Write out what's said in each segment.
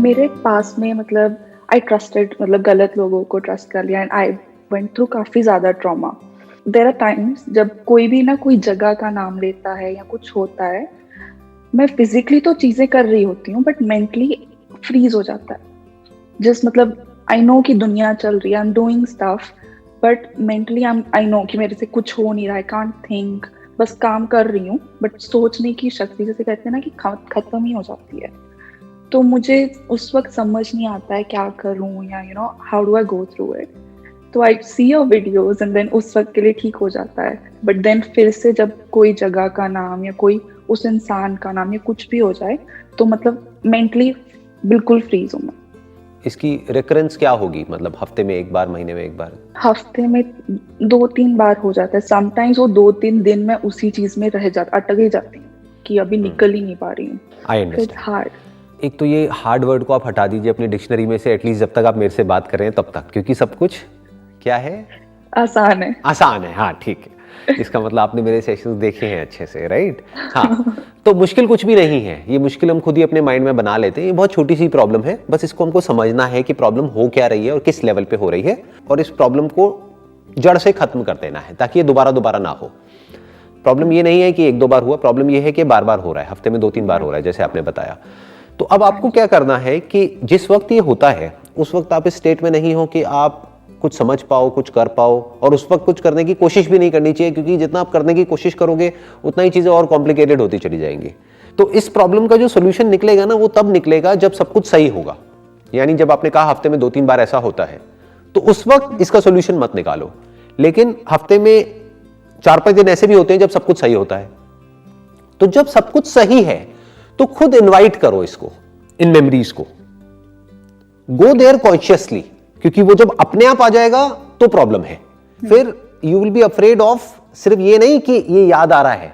मेरे पास में मतलब आई ट्रस्टेड मतलब गलत लोगों को ट्रस्ट कर लिया एंड आई वेंट थ्रू काफ़ी ज़्यादा ट्रॉमा। देयर आर टाइम्स जब कोई भी ना कोई जगह का नाम लेता है या कुछ होता है, मैं फिजिकली तो चीज़ें कर रही होती हूँ बट मेंटली फ्रीज हो जाता है। जस्ट मतलब आई नो कि दुनिया चल रही है, I am doing stuff but mentally I know कि मेरे से कुछ हो नहीं रहा, आई कांट थिंक, बस काम कर रही हूँ बट सोचने की शक्ति जैसे कहते हैं ना कि खत्म ही हो जाती है। तो मुझे उस वक्त समझ नहीं आता है क्या करूं या how do I go through it. तो I see your videos and then उस वक्त के लिए ठीक हो जाता है, बट देन फिर से जब कोई जगह का नाम या कोई उस इंसान का नाम या कुछ भी हो जाए तो मतलब मेंटली बिल्कुल फ्रीज हूँ मैं। इसकी रिकरेंस क्या होगी, मतलब हफ्ते में एक बार, महीने में एक बार? हफ्ते में 2-3 बार हो जाता है। समटाइम्स वो 2-3 दिन में उसी चीज में रह जाता, अटक ही जाती हूँ कि अभी निकल ही नहीं पा रही हूँ। I understand. हार्ड। एक तो ये हार्ड वर्ड को आप हटा दीजिए अपनी डिक्शनरी में से, एटलीस्ट जब तक आप मेरे से बात कर रहे हैं तब तक, क्योंकि सब कुछ क्या है, आसान है। आसान है। हाँ ठीक है, इसका मतलब आपने मेरे सेशंस देखे हैं अच्छे से, राइट? हाँ, तो मुश्किल कुछ भी नहीं है, ये मुश्किल हम खुद ही अपने माइंड में बना लेते हैं। ये बहुत छोटी सी प्रॉब्लम है, बस इसको हमको समझना है कि प्रॉब्लम हो क्या रही है और किस लेवल पे हो रही है, और इस प्रॉब्लम को जड़ से खत्म कर देना है ताकि ये दोबारा ना हो। प्रॉब्लम ये नहीं है कि 1-2 बार हुआ, प्रॉब्लम ये है कि बार बार हो रहा है, हफ्ते में 2-3 बार हो रहा है, जैसे आपने बताया। तो अब आपको क्या करना है कि जिस वक्त ये होता है उस वक्त आप इस स्टेट में नहीं हो कि आप कुछ समझ पाओ, कुछ कर पाओ, और उस वक्त कुछ करने की कोशिश भी नहीं करनी चाहिए, क्योंकि जितना आप करने की कोशिश करोगे उतना ही चीजें और कॉम्प्लिकेटेड होती चली जाएंगी। तो इस प्रॉब्लम का जो सोल्यूशन निकलेगा ना, वो तब निकलेगा जब सब कुछ सही होगा। यानी जब आपने कहा हफ्ते में 2-3 बार ऐसा होता है, तो उस वक्त इसका सोल्यूशन मत निकालो। लेकिन हफ्ते में 4-5 दिन ऐसे भी होते हैं जब सब कुछ सही होता है। तो जब सब कुछ सही है तो खुद इनवाइट करो इसको, इन मेमोरीज को, गो देयर कॉन्शियसली, क्योंकि वो जब अपने आप आ जाएगा तो प्रॉब्लम है। फिर you will be afraid of, सिर्फ ये नहीं कि ये याद आ रहा है,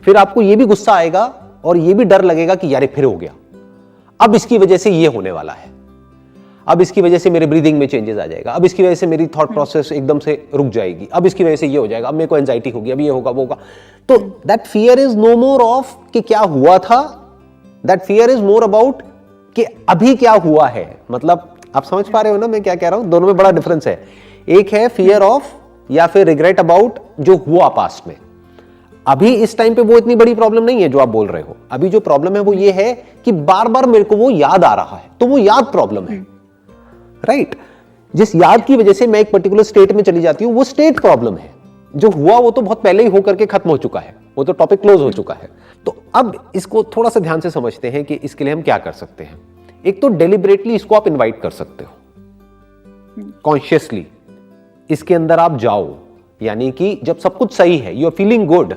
फिर आपको ये भी गुस्सा आएगा और ये भी डर लगेगा कि यार फिर हो गया, अब इसकी वजह से ये होने वाला है, अब इसकी वजह से मेरे ब्रीदिंग में चेंजेस आ जाएगा, अब इसकी वजह से मेरी थॉट प्रोसेस एकदम से रुक जाएगी, अब इसकी वजह से ये हो जाएगा, अब मेरे को एंजाइटी होगी, अब ये होगा वो होगा। तो that fear is no more of कि क्या हुआ था, that fear is more about कि अभी क्या हुआ है। मतलब आप समझ पा रहे हो ना मैं क्या कह रहा हूं? दोनों में बड़ा डिफरेंस है। एक है फियर ऑफ या फिर रिग्रेट अबाउट जो हुआ पास्ट में। अभी इस टाइम पे वो इतनी बड़ी प्रॉब्लम नहीं है जो आप बोल रहे हो। अभी जो प्रॉब्लम है वो ये है कि बार बार मेरे को वो याद आ रहा है, तो वो याद प्रॉब्लम है, राइट? जिस याद की वजह से मैं एक पर्टिकुलर स्टेट में चली जाती हूं, वो स्टेट प्रॉब्लम है। जो हुआ वो तो बहुत पहले ही होकर के खत्म हो चुका है, वो तो टॉपिक क्लोज हो चुका है। तो अब इसको थोड़ा सा ध्यान से समझते हैं कि इसके लिए हम क्या कर सकते हैं। एक तो डेलिबरेटली इसको आप इनवाइट कर सकते हो, कॉन्शियसली इसके अंदर आप जाओ। यानी कि जब सब कुछ सही है, यू आर फीलिंग गुड,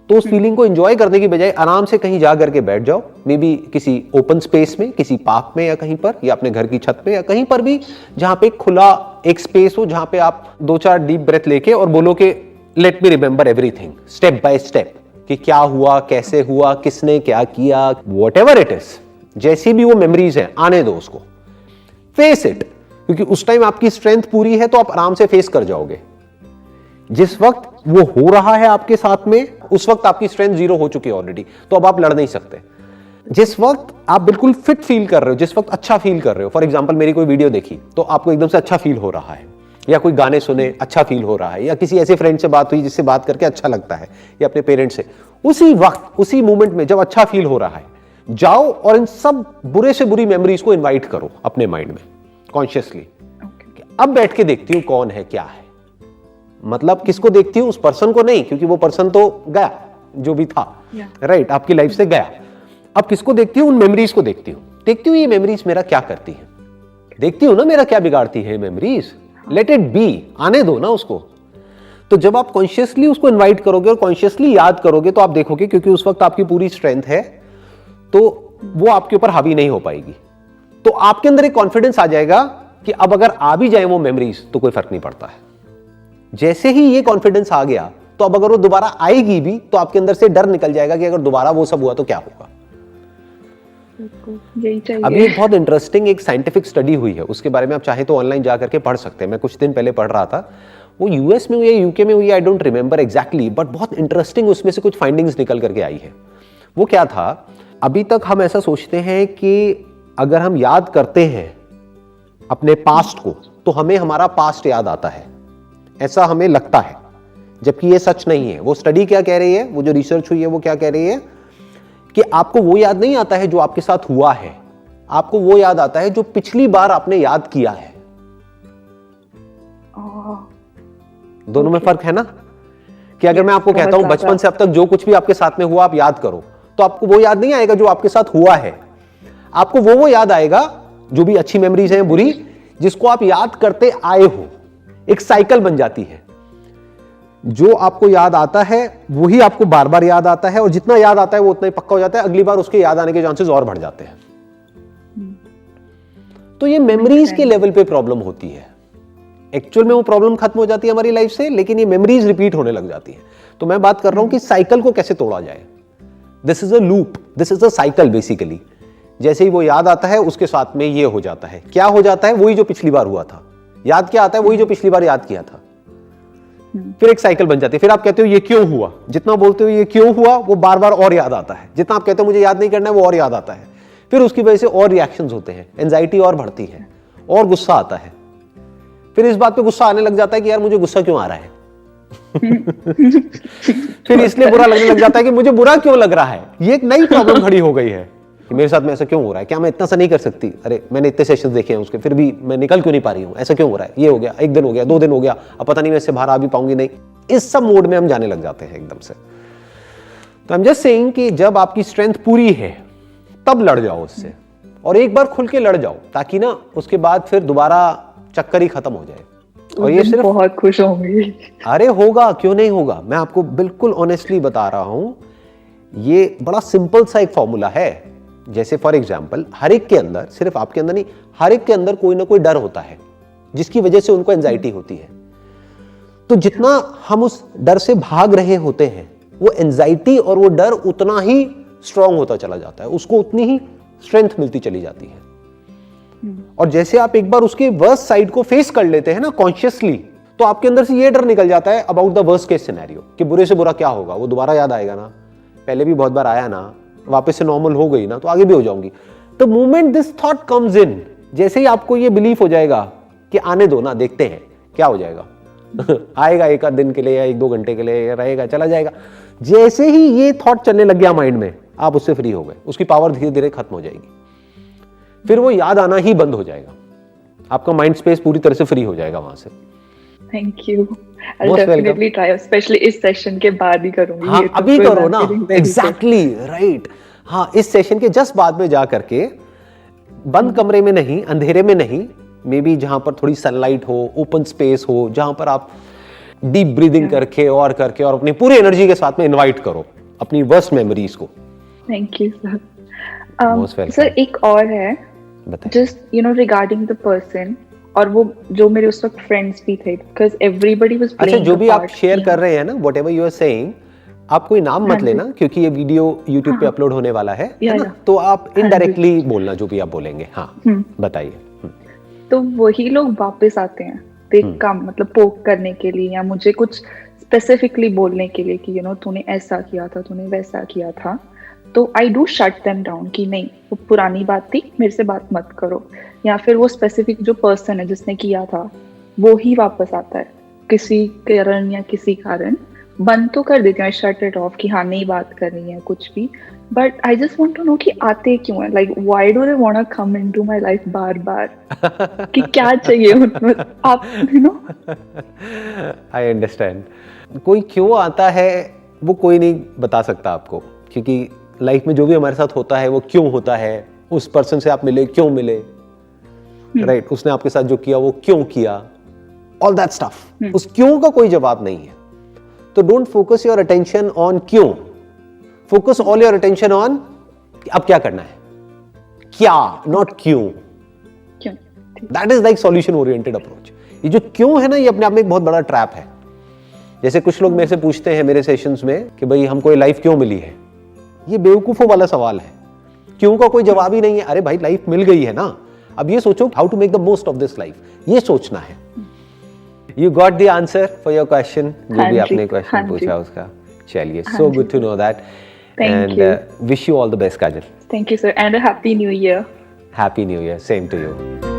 तो उस फीलिंग को एंजॉय करने की बजाय आराम से कहीं जा करके बैठ जाओ, मे बी किसी ओपन स्पेस में, किसी पार्क में या कहीं पर, या अपने घर की छत पे या कहीं पर भी जहां पे खुला एक स्पेस हो, जहां पे आप 2-4 डीप ब्रेथ लेके और बोलो कि let me remember everything step by step, कि क्या हुआ, कैसे हुआ, किसने क्या किया, व्हाटएवर इट इज, जैसी भी वो मेमोरीज है आने दो उसको, फेस इट, क्योंकि उस टाइम आपकी स्ट्रेंथ पूरी है तो आप आराम से फेस कर जाओगे। जिस वक्त वो हो रहा है आपके साथ में, उस वक्त आपकी स्ट्रेंथ 0 हो चुकी है ऑलरेडी, तो अब आप लड़ नहीं सकते। जिस वक्त आप बिल्कुल फिट फील कर रहे हो, जिस वक्त अच्छा फील कर रहे हो, फॉर एग्जांपल मेरी कोई वीडियो देखी तो आपको एकदम से अच्छा फील हो रहा है, या कोई गाने सुने अच्छा फील हो रहा है, या किसी ऐसे फ्रेंड से बात हुई जिससे बात करके अच्छा लगता है, या अपने पेरेंट्स से, उसी वक्त उसी मोमेंट में जब अच्छा फील हो रहा है, जाओ और इन सब बुरे से बुरी मेमोरीज को इन्वाइट करो अपने माइंड में कॉन्शियसली। अब बैठ के देखती हूं कौन है क्या है, मतलब किसको देखती हूं, उस पर्सन को नहीं, क्योंकि वो पर्सन तो गया जो भी था, राइट, आपकी लाइफ से गया। अब किसको देखती हूं, उन मेमोरीज को देखती हूं ये मेमोरीज मेरा क्या करती है, देखती हूं ना मेरा क्या बिगाड़ती है मेमोरीज, लेट इट बी, आने दो ना उसको। तो जब आप कॉन्शियसली उसको इन्वाइट करोगे और कॉन्शियसली याद करोगे तो आप देखोगे, क्योंकि उस वक्त आपकी पूरी स्ट्रेंथ है, तो वो आपके ऊपर हावी नहीं हो पाएगी। तो आपके अंदर एक कॉन्फिडेंस आ जाएगा कि अब अगर आ भी जाए वो मेमोरीज तो कोई फर्क नहीं पड़ता है। जैसे ही ये कॉन्फिडेंस आ गया तो अब अगर वो दोबारा आएगी भी तो आपके अंदर से डर निकल जाएगा कि अगर दोबारा वो सब हुआ तो क्या होगा। यही चाहिए। अभी एक बहुत इंटरेस्टिंग एक साइंटिफिक स्टडी हुई है, उसके बारे में आप चाहे तो ऑनलाइन जा करके पढ़ सकते हैं। मैं कुछ दिन पहले पढ़ रहा था, वो यूएस में हुई है, यूके में हुई है, I don't remember exactly, but बहुत इंटरेस्टिंग उसमें से कुछ फाइंडिंग्स निकल करके आई है। वो क्या था, अभी तक हम ऐसा सोचते हैं कि अगर हम याद करते हैं अपने पास्ट को तो हमें हमारा पास्ट याद आता है, ऐसा हमें लगता है, जबकि ये सच नहीं है। वो स्टडी क्या कह रही है, वो जो रिसर्च हुई है वो क्या कह रही है कि आपको वो याद नहीं आता है जो आपके साथ हुआ है, आपको वो याद आता है जो पिछली बार आपने याद किया है। दोनों में फर्क है ना, कि अगर मैं आपको कहता हूं बचपन से अब तक जो कुछ भी आपके साथ में हुआ आप याद करो, तो आपको वो याद नहीं आएगा जो आपके साथ हुआ है, आपको वो याद आएगा जो भी अच्छी मेमोरीज हैं, बुरी, जिसको आप याद करते आए हो। एक साइकिल बन जाती है, जो आपको याद आता है वही आपको बार बार याद आता है, और जितना याद आता है वो उतना ही पक्का हो जाता है, अगली बार उसके याद आने के चांसेस और बढ़ जाते हैं। तो ये मेमोरीज के लेवल पे प्रॉब्लम होती है। एक्चुअल में वो प्रॉब्लम खत्म हो जाती है हमारी लाइफ से, लेकिन ये मेमोरीज रिपीट होने लग जाती है। तो मैं बात कर रहा हूं कि साइकिल को कैसे तोड़ा जाए। This is a loop, this is a cycle basically. जैसे ही वो याद आता है उसके साथ में ये हो जाता है, क्या हो जाता है, वही जो पिछली बार हुआ था। याद क्या आता है, वही जो पिछली बार याद किया था। फिर एक साइकिल बन जाती है। फिर आप कहते हो ये क्यों हुआ, जितना बोलते हो ये क्यों हुआ वो बार बार और याद आता है। जितना आप कहते हो मुझे याद नहीं करना है वो और याद आता है। फिर उसकी वजह से और रिएक्शंस होते हैं, एंजाइटी और बढ़ती है, और गुस्सा आता है। फिर इस बात पे गुस्सा आने लग जाता है कि यार मुझे गुस्सा क्यों आ रहा है। फिर इसलिए बुरा लगने लग जाता है कि मुझे बुरा क्यों लग रहा है। ये एक नई प्रॉब्लम खड़ी हो गई है कि मेरे साथ में ऐसा क्यों हो रहा है, क्या मैं इतना सा नहीं कर सकती, अरे मैंने इतने सेशंस देखे हैं उसके, फिर भी मैं निकल क्यों नहीं पा रही हूं, ऐसा क्यों हो रहा है, ये हो गया, एक दिन हो गया, 2 दिन हो गया, अब पता नहीं मैं इससे बाहर आ भी पाऊंगी नहीं। इस सब मोड में हम जाने लग जाते हैं एकदम से। तो आई एम जस्ट सेइंग कि जब आपकी स्ट्रेंथ पूरी है तब लड़ जाओ उससे, और एक बार खुल के लड़ जाओ, ताकि ना उसके बाद फिर दोबारा चक्कर ही खत्म हो जाए। और ये सिर्फ बहुत खुश होंगी। अरे होगा, क्यों नहीं होगा। मैं आपको बिल्कुल ऑनेस्टली बता रहा हूं, ये बड़ा सिंपल सा एक फॉर्मूला है। जैसे फॉर एग्जांपल हर एक के अंदर, सिर्फ आपके अंदर नहीं, हर एक के अंदर कोई ना कोई डर होता है जिसकी वजह से उनको एंजाइटी होती है। तो जितना हम उस डर से भाग रहे होते हैं, वो एंजाइटी और वो डर उतना ही स्ट्रांग होता चला जाता है, उसको उतनी ही स्ट्रेंथ मिलती चली जाती है। और जैसे आप एक बार उसके वर्स्ट साइड को फेस कर लेते हैं ना कॉन्शियसली, तो आपके अंदर से ये डर निकल जाता है about the worst case scenario, कि बुरे से बुरा क्या होगा, वो दोबारा याद आएगा ना, पहले भी बहुत बार आया ना, वापस से नॉर्मल हो गई ना, तो आगे भी हो जाऊंगी। The moment this thought comes in, जैसे ही आपको ये बिलीफ हो जाएगा कि आने दो ना, देखते हैं क्या हो जाएगा आएगा एक आध दिन के लिए या 1-2 घंटे के लिए रहेगा, चला जाएगा। जैसे ही ये थॉट चलने लग गया माइंड में, आप उससे फ्री हो गए, उसकी पावर धीरे धीरे खत्म हो जाएगी, फिर वो याद आना ही बंद हो जाएगा, आपका माइंड स्पेस पूरी तरह से फ्री हो जाएगा वहां से। Thank you, I will definitely try, specially इस सेशन के बाद ही करूंगी। हाँ, अभी करो ना, एग्जैक्टली राइट। हाँ, इस सेशन के जस्ट बाद में जा करके, बंद कमरे में नहीं, अंधेरे में नहीं, मे बी जहां पर थोड़ी सनलाइट हो, ओपन स्पेस हो, जहां पर आप डीप ब्रीदिंग करके और अपनी पूरी एनर्जी के साथ में इनवाइट करो अपनी वर्स्ट मेमोरीज को। Thank you sir. सर एक और है, जस्ट रिगार्डिंग द पर्सन, और वो जो मेरे उस वक्त फ्रेंड्स भी थे, बिकॉज़ एवरीबॉडी वाज प्लेइंग। अच्छा, जो भी आप शेयर कर रहे हैं ना, व्हाटएवर यू आर सेइंग, आप कोई नाम मत लेना, क्योंकि ये वीडियो YouTube पे अपलोड होने वाला है ना, तो आप इनडायरेक्टली बोलना जो भी आप बोलेंगे। हाँ, बताइए। तो वही लोग वापस आते हैं काम, मतलब पोक करने के लिए, या मुझे कुछ स्पेसिफिकली बोलने के लिए कि तूने ऐसा किया था, तूने वैसा किया था। तो I do shut them down कि नहीं, वो पुरानी बात थी, मेरे से बात मत करो। या फिर वो स्पेसिफिक जो पर्सन है जिसने किया था वो ही वापस आता है किसी कारण या किसी कारण। बंद तो कर देती हूँ, शट इट ऑफ कि हाँ नहीं बात करनी है कुछ भी, but I just want to know कि आते क्यों है, like why do they want to come into my life बार बार कि क्या चाहिए उनको, आप आई अंडरस्टैंड। कोई क्यों आता है वो कोई नहीं बता सकता आपको, क्योंकि लाइफ में जो भी हमारे साथ होता है वो क्यों होता है। उस पर्सन से आप मिले, क्यों मिले, राइट, उसने आपके साथ जो किया वो क्यों किया, ऑल दैट स्टफ। उस क्यों का कोई जवाब नहीं है। तो don't focus your attention on क्यों, focus all your attention on अब क्या करना है, क्या, नॉट क्यों। That is like solution oriented approach. ये जो क्यों है ना, ये अपने आप में एक बहुत बड़ा ट्रैप है। जैसे कुछ लोग मेरे से पूछते हैं मेरे सेशंस में कि भाई हमको ये लाइफ क्यों मिली है, ये बेवकूफों वाला सवाल है। क्यों का कोई जवाब ही नहीं है। अरे भाई लाइफ मिल गई है ना, अब ये सोचो how to make the most of this life, ये सोचना है। You got the answer for your question, जो भी आपने क्वेश्चन पूछा उसका। चलिए, so good to know that, and wish you all the best Kajal. Thank you sir, and a happy new year. Happy new year, same to you.